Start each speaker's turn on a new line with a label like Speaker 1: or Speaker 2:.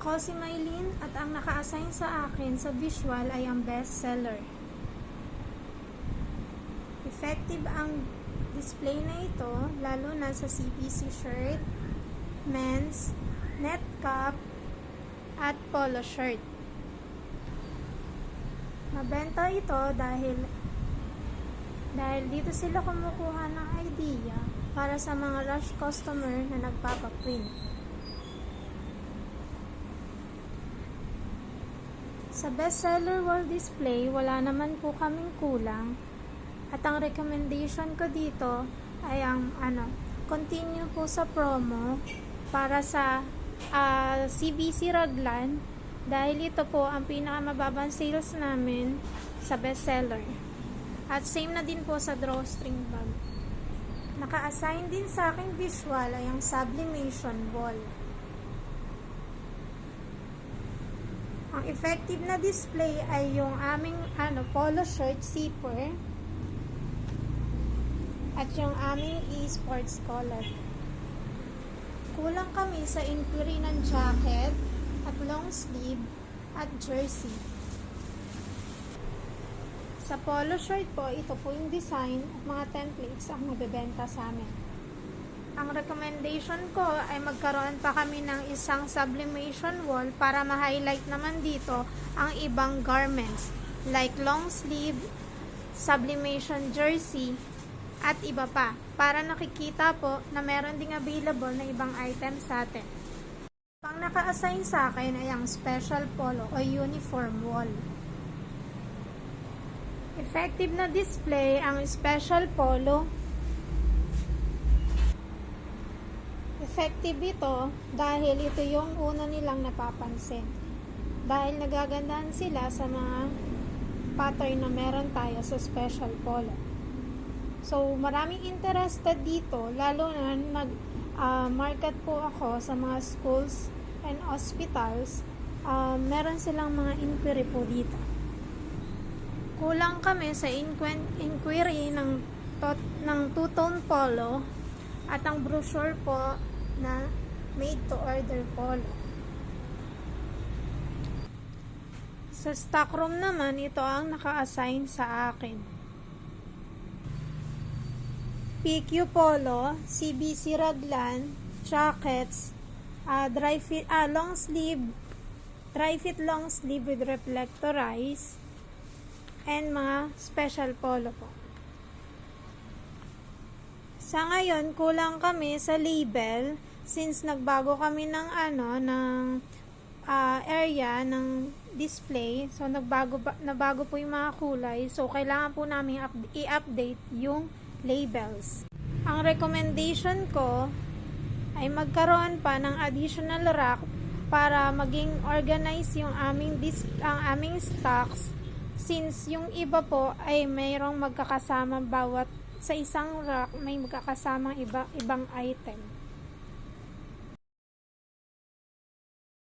Speaker 1: Ako si Maylin at ang naka-assign sa akin sa visual ay ang bestseller. Effective ang display na ito lalo na sa CPC shirt, men's, net cap, at polo shirt. Mabenta ito dahil dito sila kumukuha ng idea para sa mga rush customer na nagpapaprint. Sa bestseller wall display, wala naman po kaming kulang. At ang recommendation ko dito ay ang continue po sa promo para sa CBC Raglan dahil ito po ang pinakamababang sales namin sa bestseller. At same na din po sa drawstring bag. Naka-assign din sa aking visual ay ang sublimation ball. Ang effective na display ay yung aming polo shirt zipper at yung aming e-sports collar. Kulang kami sa inquiry ng jacket at long sleeve at jersey. Sa polo shirt po, ito po yung design at mga templates ang mabebenta sa amin. Ang recommendation ko ay magkaroon pa kami ng isang sublimation wall para ma-highlight naman dito ang ibang garments like long sleeve, sublimation jersey, at iba pa para nakikita po na meron ding available na ibang items sa atin. Ang naka-assign sa akin ay ang special polo o uniform wall. Effective na display ang special polo. Effective ito dahil ito yung una nilang napapansin. Dahil nagagandahan sila sa mga pattern na meron tayo sa special polo. So, maraming interested dito, lalo na nag-market po ako sa mga schools and hospitals. Meron silang mga inquiry po dito. Kulang kami sa inquiry ng two-tone polo at ang brochure po na made-to-order polo. Sa stockroom naman, ito ang naka-assign sa akin. PQ polo, CBC Raglan, jackets, dry fit long sleeve with reflectorize, and mga special polo po. Sa ngayon, kulang kami sa label since nagbago kami ng area ng display. So nabago po yung mga kulay. So kailangan po namin i-update yung labels. Ang recommendation ko ay magkaroon pa ng additional rack para maging organized yung aming stocks since yung iba po ay mayroong magkakasama bawat sa isang rack may magkakasamang ibang item.